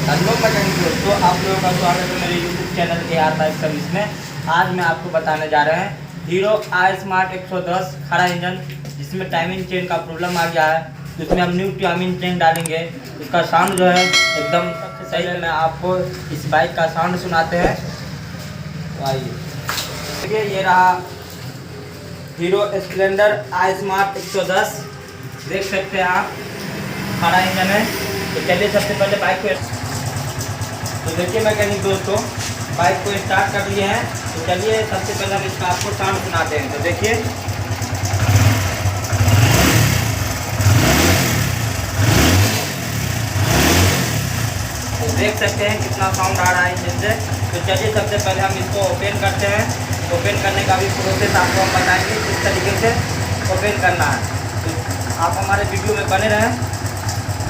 Hello mechanic दोस्तों, आप लोगों का स्वागत है मेरे YouTube channel AR bike service में। आज मैं आपको बताने जा रहे हैं हीरो आई स्मार्ट 110 खड़ा इंजन जिसमें टाइमिंग चेन का प्रॉब्लम आ गया है। जिसमें हम न्यू टाइमिंग चेन डालेंगे, उसका साउंड जो है एकदम सही है। मैं आपको इस बाइक का साउंड सुनाते हैं। तो आइए देखिए, ये रहा हीरो स्प्लेंडर आई स्मार्ट 110, देख सकते हैं आप, खड़ा इंजन है। तो चलिए सबसे पहले बाइक को, तो देखिए मैकेनिक दोस्तों, बाइक को स्टार्ट कर लिए हैं। तो चलिए सबसे पहले हम इसका आपको साउंड सुनाते हैं। तो देखिए, तो देख सकते हैं कितना साउंड आ रहा है इंजन से। तो चलिए सबसे पहले हम इसको ओपन करते हैं। ओपन करने का भी प्रोसेस आपको हम बताएंगे किस तरीके से ओपन करना है। तो आप हमारे वीडियो में बने रहें,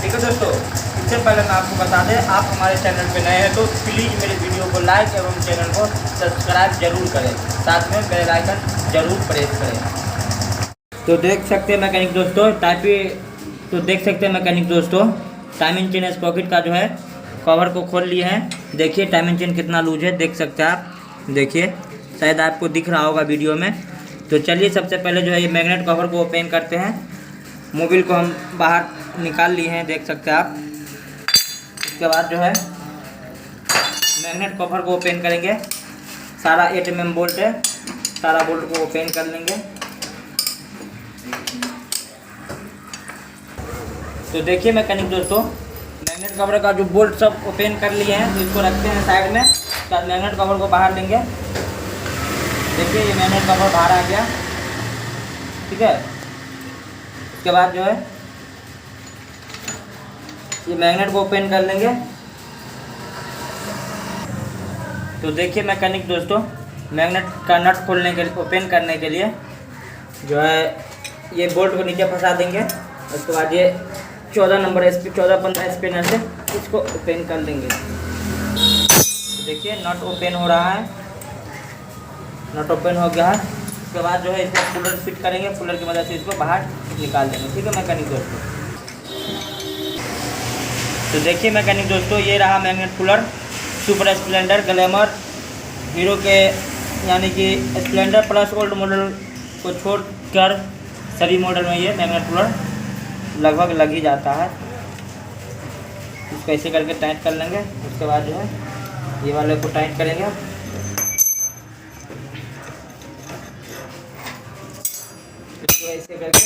ठीक है दोस्तों। इससे पहले मैं आपको बता दें, आप हमारे चैनल पे नए हैं तो प्लीज़ मेरे वीडियो को लाइक एवं चैनल को सब्सक्राइब जरूर करें, साथ में बेल आइकन जरूर प्रेस करें। तो देख सकते हैं मैकेनिक दोस्तों, टाइमिंग चेन स्प्रॉकेट का जो है कवर को खोल लिए हैं। देखिए टाइमिंग चेन कितना लूज है, देख सकते हैं आप। देखिए शायद आपको दिख रहा होगा वीडियो में। तो चलिए सबसे पहले जो है ये मैग्नेट कवर को ओपन करते हैं। मोबिल को हम बाहर निकाल लिए हैं, देख सकते हैं आप। उसके बाद जो है मैग्नेट कवर को ओपन करेंगे। सारा 8 mm बोल्ट है, सारा बोल्ट को ओपन कर लेंगे। तो देखिए मैकेनिक दोस्तों, मैग्नेट कवर का जो बोल्ट सब ओपन कर लिए हैं। तो इसको रखते हैं साइड में। तो मैग्नेट कवर को बाहर लेंगे। देखिए ये मैग्नेट कवर बाहर आ गया, ठीक है। उसके बाद जो है ये मैग्नेट को ओपन कर लेंगे। तो देखिए मैकेनिक दोस्तों, मैग्नेट का नट खोलने के लिए, ओपन करने के लिए जो है ये बोल्ट को नीचे फंसा देंगे। उसके बाद ये 14 नंबर 14-15 स्पिनर से इसको ओपन कर लेंगे। तो देखिए नट ओपन हो रहा है, नट ओपन हो गया है। उसके बाद जो है इसको कूलर फिट करेंगे, कूलर की मदद से इसको बाहर निकाल देंगे, ठीक है मैकेनिक दोस्तों। तो देखिए मैकेनिक दोस्तों, ये रहा magnet cooler super Splendor glamour hero के, यानी कि स्प्लेंडर प्लस ओल्ड मॉडल को छोड़कर सभी मॉडल में ये मैग्नेट कूलर लगभग लग ही जाता है। इसको ऐसे करके टाइट कर लेंगे। उसके बाद जो है ये वाले को टाइट करेंगे। इसको ऐसे करके,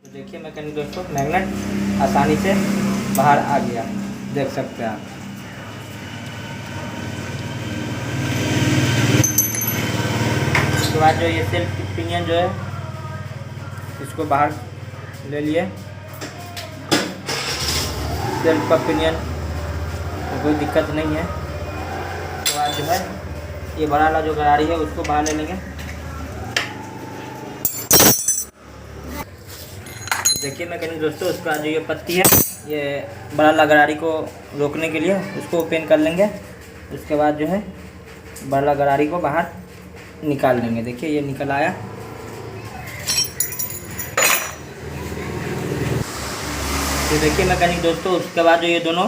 तो देखिए मैकेनिक दोस्तों, मैग्नेट आसानी से बाहर आ गया, देख सकते हैं आप। उसके बाद जो ये सेल्फ पिनियन जो है इसको बाहर ले लिए। सेल्फ का पिनियन तो कोई दिक्कत नहीं है। उसके बाद जो है ये बड़ा वाला जो गरारी है उसको बाहर ले लेंगे। देखिए मैकेनिक दोस्तों, उसका जो ये पत्ती है, ये बड़ा वाला गरारी को रोकने के लिए उसको ओपन कर लेंगे। उसके बाद जो है बड़ा वाला गरारी को बाहर निकाल लेंगे। देखिए ये निकल आया। तो देखिए मैकेनिक दोस्तों, उसके बाद जो ये दोनों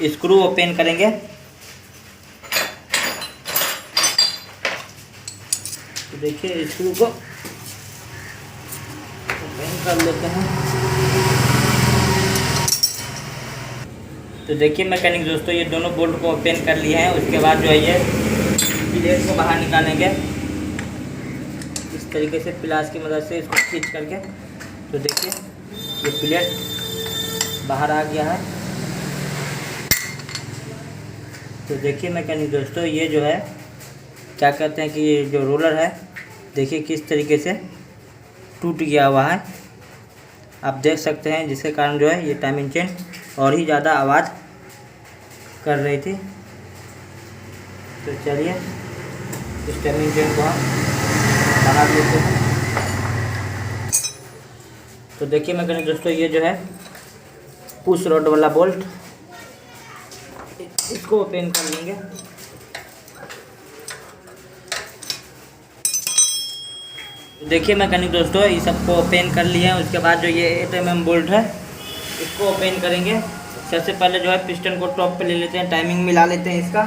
स्क्रू ओपन करेंगे। तो देखिए स्क्रू को ओपन कर लेते हैं। तो देखिए मैकेनिक दोस्तों, ये दोनों बोल्ट को ओपन कर लिए हैं। उसके बाद जो है ये प्लेट को बाहर निकालेंगे इस तरीके से, प्लास की मदद से इसको खींच करके। तो देखिए ये प्लेट बाहर आ गया है। तो देखिए मैकेनिक दोस्तों, ये जो है क्या कहते हैं कि ये जो रोलर है, देखिए किस तरीके से टूट गया हुआ है, आप देख सकते हैं। जिसके कारण जो है ये टाइमिंग चेन और ही ज़्यादा आवाज़ कर रही थी। तो चलिए इस टाइमिंग चेन को हम बना लेते हैं। तो देखिए मैकेनिक दोस्तों, ये जो है पुश रॉड वाला बोल्ट, इसको ओपन कर लेंगे। देखिए मैकेनिक दोस्तों, ये सबको ओपन कर लिए हैं। उसके बाद जो ये 8 mm बोल्ट है इसको ओपन करेंगे। सबसे पहले जो है पिस्टन को टॉप पे ले लेते हैं, टाइमिंग मिला लेते हैं इसका।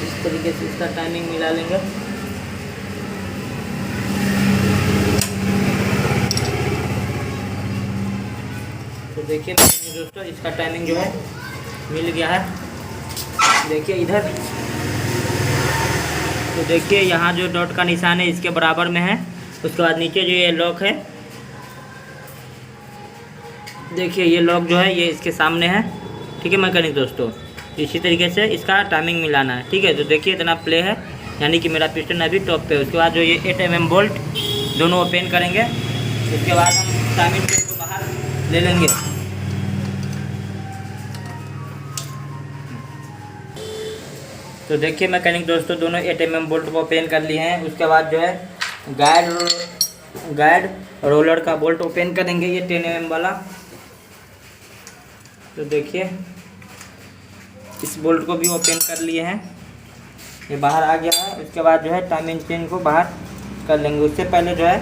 इस तरीके से इसका टाइमिंग मिला लेंगे। तो देखिए दोस्तों इसका टाइमिंग जो है मिल गया है। देखिए इधर, तो देखिए यहाँ जो डॉट का निशान है इसके बराबर में है। उसके बाद नीचे जो ये लॉक है, देखिए ये लॉक जो है ये इसके सामने है। ठीक है मैकेनिक दोस्तों, इसी तरीके से इसका टाइमिंग मिलाना है। ठीक है, तो देखिए इतना प्ले है, यानी कि मेरा पिस्टन अभी टॉप पे है। उसके बाद जो ये 8 mm बोल्ट दोनों ओपन करेंगे। उसके बाद हम टाइमिंग चेन को बाहर ले लेंगे। तो देखिए मैकेनिक दोस्तों दोनों 8 mm बोल्ट को ओपन कर लिए हैं। उसके बाद जो है गाइड रोलर का बोल्ट ओपन करेंगे, ये 10 mm वाला। तो देखिए इस बोल्ट को भी ओपन कर लिए हैं, ये बाहर आ गया है। उसके बाद जो है टाइमिंग चेन को बाहर कर लेंगे। उससे पहले जो है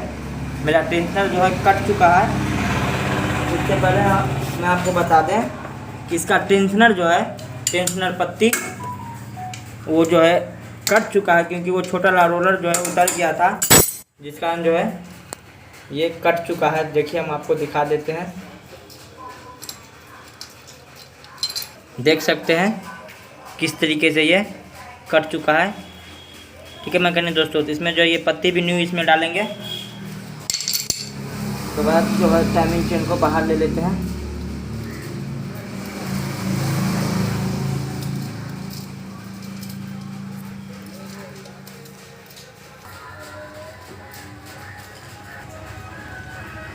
मेरा टेंशनर जो है कट चुका है। उससे पहले मैं आपको बता दें कि इसका टेंशनर जो है, टेंशनर पत्ती वो जो है कट चुका है, क्योंकि वो छोटा ला रोलर जो है उतर गया था, जिस कारण जो है ये कट चुका है। देखिए हम आपको दिखा देते हैं, देख सकते हैं किस तरीके से ये कट चुका है। ठीक है मैकेनिक दोस्तों, तो इसमें जो ये पत्ती भी न्यू इसमें डालेंगे। तो बाद जो है टाइमिंग चेन को बाहर ले लेते हैं।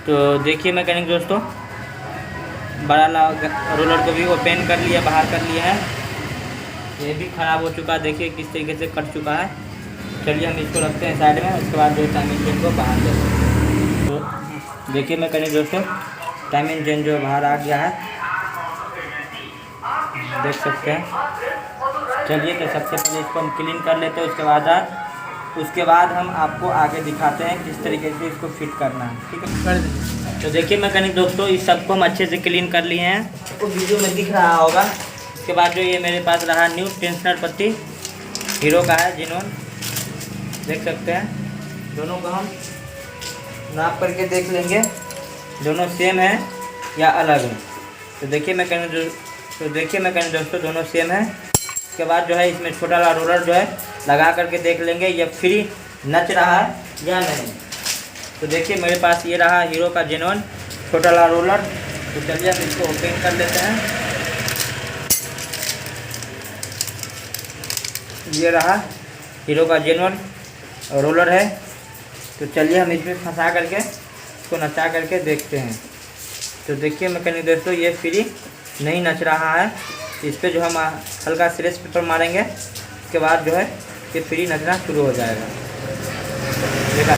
तो देखिए मैकेनिक दोस्तों बड़ा रोलर को भी ओपन कर लिया, बाहर कर लिया है। ये भी ख़राब हो चुका है, देखिए किस तरीके से कट चुका है। चलिए हम इसको रखते हैं साइड में। उसके बाद जो टाइमिंग चेन को बाहर ले लेते हैं। तो देखिए मैकेनिक दोस्तों टाइमिंग चेन जो बाहर आ गया है, देख सकते हैं। चलिए तो सबसे पहले इसको हम क्लीन कर लेते हैं। उसके बाद हम आपको आगे दिखाते हैं किस तरीके से इसको फिट करना है। ठीक है, कर दीजिए। तो देखिए मैकेनिक दोस्तों इस सबको हम अच्छे से क्लीन कर लिए हैं, आपको वीडियो में दिख रहा होगा। इसके बाद जो ये मेरे पास रहा न्यू टेंशनर पत्ती, हीरो का है जिनोन, देख सकते हैं। दोनों को हम नाप करके देख लेंगे दोनों सेम है या अलग है। तो देखिए मैकेनिक दोस्तों दोनों सेम है। उसके बाद जो है इसमें छोटा वाला रोलर जो है लगा करके देख लेंगे ये फ्री नच रहा है या नहीं। तो देखिए मेरे पास ये रहा हीरो का जेन्युइन छोटा वाला रोलर। तो चलिए हम इसको ओपन कर लेते हैं। ये रहा हीरो का जेन्युइन रोलर है। तो चलिए हम इसमें फंसा करके इसको नचा करके देखते हैं। तो देखिए मैकेनिक दोस्तों ये फ्री नहीं नच रहा है। इस पर जो हम हल्का स्ट्रेच पेपर मारेंगे, उसके बाद जो है ये फ्री नचना शुरू हो जाएगा। देखा,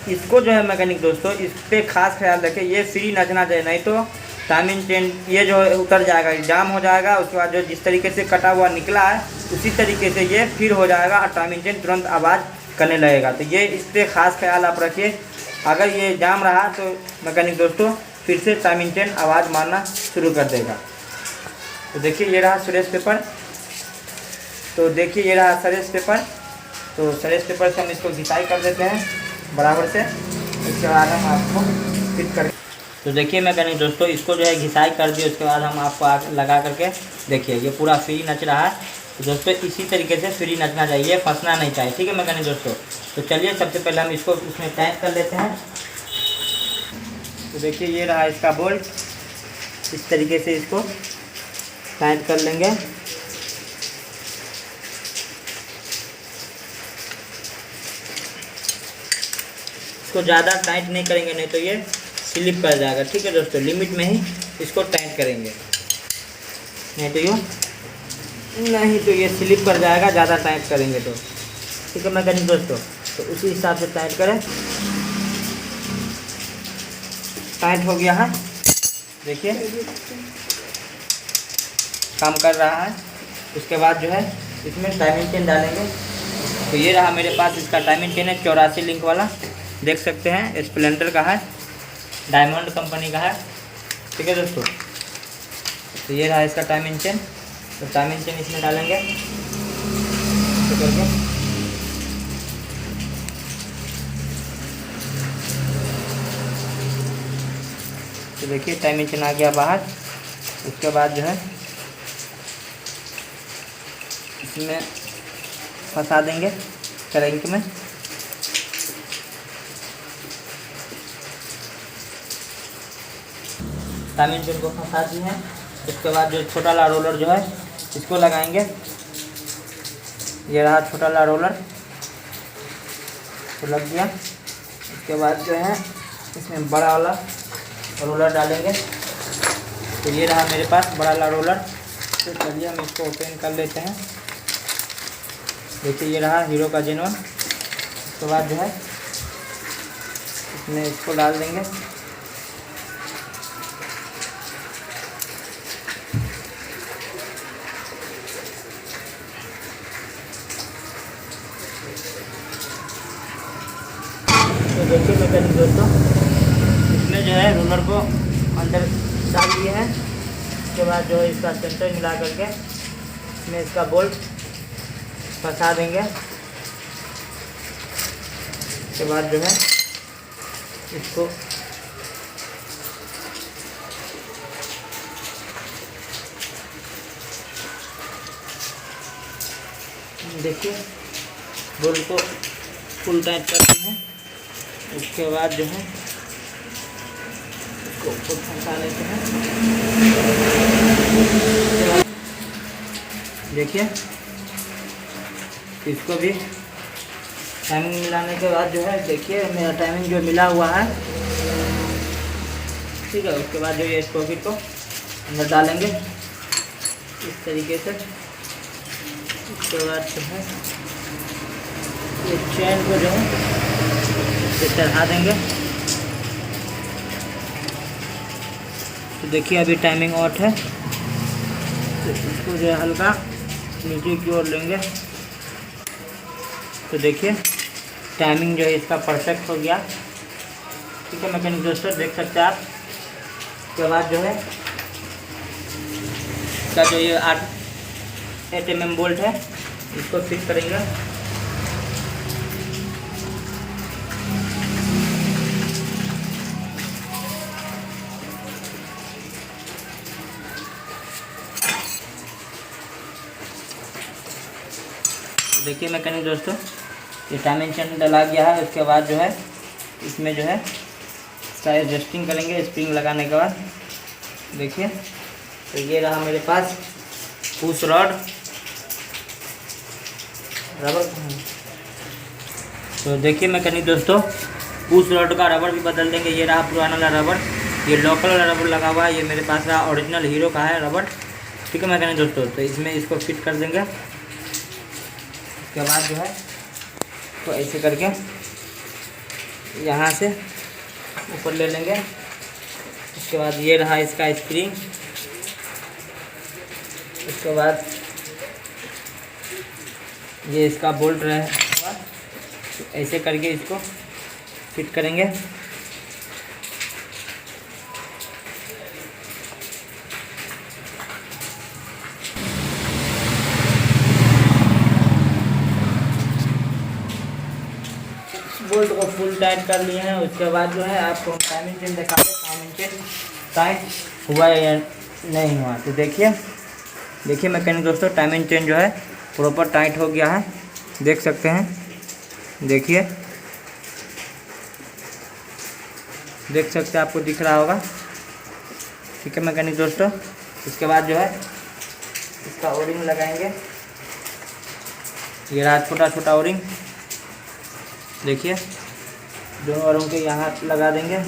इसको जो है मैकेनिक दोस्तों इस पर खास ख्याल रखें, ये फ्री नचना चाहिए, नहीं तो टाइमिंग चेन ये जो है उतर जाएगा, जाम हो जाएगा। उसके बाद जो जिस तरीके से कटा हुआ निकला है उसी तरीके से ये फिर हो जाएगा और टाइमिंग चेन तुरंत आवाज़ करने लगेगा। तो ये इस पर खास ख्याल आप रखिए। अगर ये जाम रहा तो मैकेनिक दोस्तों फिर से टाइमिंग चेन आवाज़ मारना शुरू कर देगा। तो देखिए ये रहा स्ट्रेच पेपर। तो देखिए ये रहा स्ट्रेच पेपर। तो स्ट्रेच पेपर से हम इसको घिसाई कर देते हैं बराबर से। इसके बाद हम आपको फिट कर, तो देखिए मैकेनिक दोस्तों इसको जो है घिसाई कर दिए। उसके बाद हम आपको लगा करके देखिए ये पूरा फ्री नच रहा है। तो दोस्तों इसी तरीके से फ्री नचना चाहिए, फंसना नहीं चाहिए। ठीक है मैकेनिक दोस्तों। तो चलिए सबसे पहले हम इसको इसमें टाइट कर लेते हैं। तो देखिए ये रहा इसका बोल्ट, इस तरीके से इसको टाइट कर लेंगे। इसको ज़्यादा टाइट नहीं करेंगे, नहीं तो ये स्लिप कर जाएगा। ठीक है दोस्तों, लिमिट में ही इसको टाइट करेंगे, नहीं तो ये स्लिप कर जाएगा ज़्यादा टाइट करेंगे तो। ठीक है मैकेनिक दोस्तों, तो उसी हिसाब से टाइट करें। टाइट हो गया है, देखिए काम कर रहा है। उसके बाद जो है इसमें टाइमिंग चेन डालेंगे। तो ये रहा मेरे पास इसका टाइमिंग चेन है 84 लिंक वाला। देख सकते हैं स्प्लेंडर का है, डायमंड कंपनी का है। ठीक है दोस्तों, तो ये रहा इसका टाइमिंग चेन। तो टाइमिंग चेन इसमें डालेंगे तो करके तो देखिए टाइमिंग चेन आ गया बाहर। उसके बाद जो है इसमें फंसा देंगे क्रैंक में। टाइमिंग चेन को फंसा दी है। उसके बाद जो छोटा वाला रोलर जो है इसको लगाएंगे। ये रहा छोटा वाला रोलर, तो लग गया। उसके बाद जो है इसमें बड़ा वाला रोलर डालेंगे। तो ये रहा मेरे पास बड़ा वाला रोलर। तो चलिए हम इसको ओपन कर लेते हैं। देखिए ये रहा हीरो का जेनवन। उसके बाद जो है इसमें इसको डाल देंगे। तो देखिए मैकेनिक दोस्तों, इसमें जो है रोलर को अंदर डाल दिए हैं। उसके बाद जो है इसका सेंटर मिला करके इसमें इसका बोल्ट फंसा देंगे। उसके बाद जो है इसको देखिए बोल्ट को फुल टाइट करते हैं। उसके बाद जो है इसको ऊपर फंसा लेते हैं। देखिए इसको भी टाइमिंग मिलाने के बाद जो है देखिए मेरा टाइमिंग जो मिला हुआ है। ठीक है, उसके बाद जो ये स्पॉकेट को अंदर डालेंगे इस तरीके से। उसके बाद जो है ये चैन को जो है इसे चढ़ा देंगे। तो देखिए अभी टाइमिंग ऑफ है, तो इसको जो है हल्का नीचे की ओर लेंगे। तो देखिए टाइमिंग जो है इसका परफेक्ट हो गया। ठीक है मैकेनिक दोस्तों, देख सकते हैं आप। उसके बाद जो है इसका जो ये 8 mm बोल्ट है इसको फिट करेंगे। देखिए मैकेनिक दोस्तों, ये टाइमिंग चेन डला गया है। उसके बाद जो है इसमें जो है इसका एडजस्टिंग करेंगे स्प्रिंग लगाने के बाद। देखिए तो ये रहा मेरे पास पुश रॉड रबर। तो देखिए मैकेनिक दोस्तों, पुश रॉड का रबर भी बदल देंगे। ये रहा पुराना वाला रबर, ये लोकल वाला रबर लगा हुआ है। ये मेरे पास रहा ओरिजिनल हीरो का है रबर। ठीक है मैकेनिक दोस्तों, तो इसमें इसको फिट कर देंगे। उसके बाद जो है तो ऐसे करके यहाँ से ऊपर ले लेंगे। उसके बाद ये रहा इसका स्प्रिंग। उसके बाद ये इसका बोल्ट रहेगा। तो ऐसे करके इसको फिट करेंगे। बोल्ट को फुल टाइट कर लिए हैं। उसके बाद जो है आपको टाइमिंग चेन दिखा दें, टाइमिंग चेन टाइट हुआ या नहीं हुआ। तो देखिए मैकेनिक दोस्तों, टाइमिंग चेन जो है प्रॉपर टाइट हो गया है, देख सकते हैं। देखिए देख सकते हैं, आपको दिख रहा होगा। ठीक है मैकेनिक दोस्तों, इसके बाद जो है इसका ओरिंग लगाएंगे। ये रहा छोटा छोटा ओरिंग। देखिए दोनों ओरों के यहाँ लगा देंगे।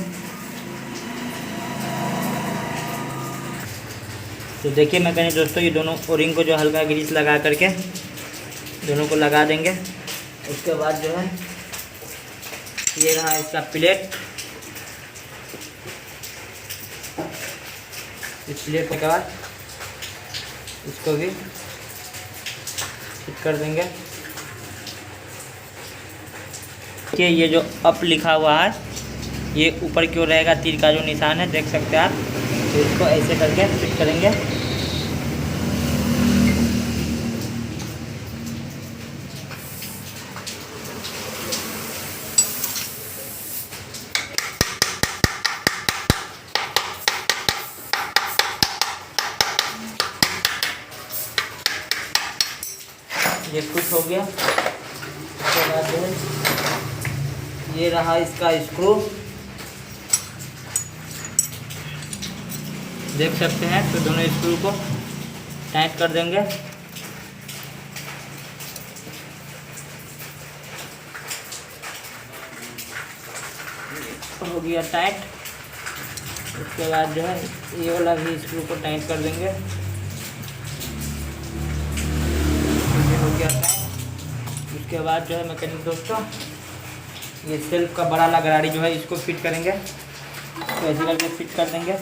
तो देखिए मैकेनिक दोस्तों, ये दोनों ओरिंग को जो हल्का ग्रीस लगा करके दोनों को लगा देंगे। उसके बाद जो है ये रहा इसका प्लेट। इस प्लेट के बाद इसको भी फिट कर देंगे। कि ये जो अप लिखा हुआ है ये ऊपर की ओर रहेगा, तीर का जो निशान है देख सकते हैं आप। तो इसको ऐसे करके फिट करेंगे। ये फिट हो गया। उसके बाद जो है ये रहा इसका स्क्रू, देख सकते हैं। तो दोनों स्क्रू को टाइट कर देंगे। हो गया टाइट। उसके बाद जो है ये वाला भी स्क्रू को टाइट कर देंगे। हो गया टाइट। उसके बाद जो है मैकेनिक दोस्तों ये सेल्फ का बड़ा वाला गरारी जो है इसको फिट करेंगे। तो ऐसे करके फिट कर देंगे।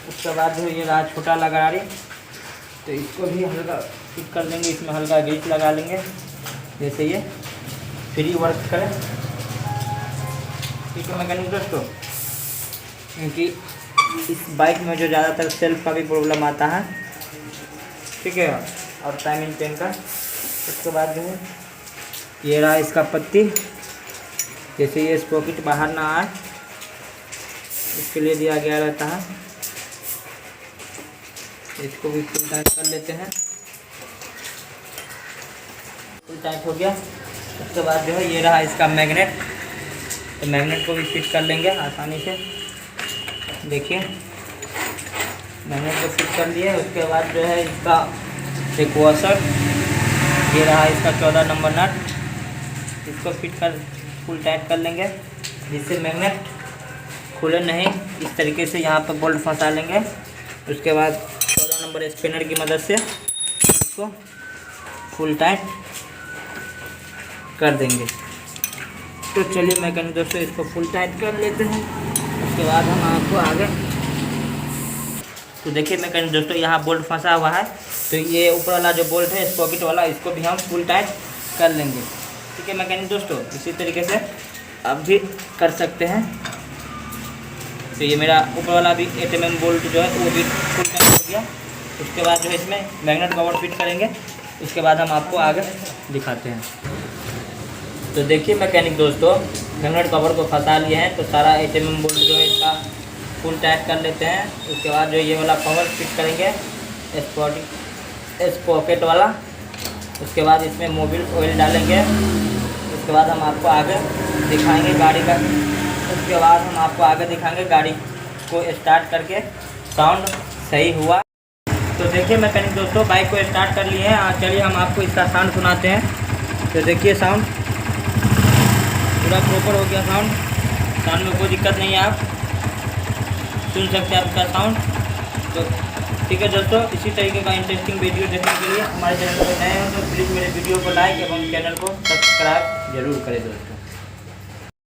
उसके बाद जो ये रहा छोटा वाला गरारी, तो इसको भी हल्का फिट कर देंगे। इसमें हल्का ग्रीस लगा लेंगे जैसे ये फ्री वर्क करें। ठीक है मैकेनिक दोस्तों, क्योंकि इस बाइक में जो ज़्यादातर सेल्फ का भी प्रॉब्लम आता है, ठीक है, और टाइमिंग पेन का। उसके बाद जो है ये रहा इसका पत्ती, जैसे ये स्पॉकेट बाहर ना आए इसके लिए दिया गया रहता है। इसको भी फुल टाइट कर लेते हैं। फुल टाइट हो गया। उसके बाद जो है ये रहा इसका मैग्नेट, तो मैग्नेट को भी फिट कर लेंगे आसानी से। देखिए मैग्नेट को फिट कर लिए। उसके बाद जो है इसका एक वॉशर, ये रहा इसका 14 नंबर नट, इसको फिट कर फुल टाइट कर लेंगे जिससे मैग्नेट खुले नहीं। इस तरीके से यहाँ पर बोल्ट फंसा लेंगे। उसके बाद 14 नंबर स्पिनर की मदद से इसको फुल टाइट कर देंगे। तो चलिए मैकेनिक दोस्तों इसको फुल टाइट कर लेते हैं। उसके बाद हम आपको आगे, तो देखिए मैकेनिक दोस्तों यहाँ बोल्ट फंसा हुआ है, तो ये ऊपर वाला जो बोल्ट है स्पॉकेट वाला, इसको भी हम फुल टाइट कर लेंगे। ठीक है मैकेनिक दोस्तों, इसी तरीके से आप भी कर सकते हैं। तो ये मेरा ऊपर वाला भी 8 mm बोल्ट जो है वो भी फुल टाइट हो गया। उसके बाद जो है इसमें मैग्नेट कवर फिट करेंगे। उसके बाद हम आपको आगे दिखाते हैं। तो देखिए मैकेनिक दोस्तों मैग्नेट कवर को फंसा लिए हैं, तो सारा 8 mm बोल्ट जो है इसका फुल टाइट कर लेते हैं। उसके बाद जो ये वाला कवर फिट करेंगे स्पॉकेट वाला। उसके बाद इसमें मोबिल ऑयल डालेंगे। उसके बाद हम आपको आगे दिखाएंगे गाड़ी का, उसके बाद हम आपको आगे दिखाएंगे गाड़ी को स्टार्ट करके साउंड सही हुआ। तो देखिए मैकेनिक दोस्तों बाइक को स्टार्ट कर लिए हैं। चलिए हम आपको इसका साउंड सुनाते हैं। तो देखिए साउंड पूरा प्रॉपर हो गया। साउंड में कोई दिक्कत नहीं है, आप सुन सकते हैं आपका साउंड। तो ठीक है दोस्तों, इसी तरीके का इंटरेस्टिंग वीडियो देखने के लिए हमारे चैनल पर नए हो तो प्लीज़ मेरे वीडियो को लाइक एवं चैनल को सब्सक्राइब जरूर करें दोस्तों।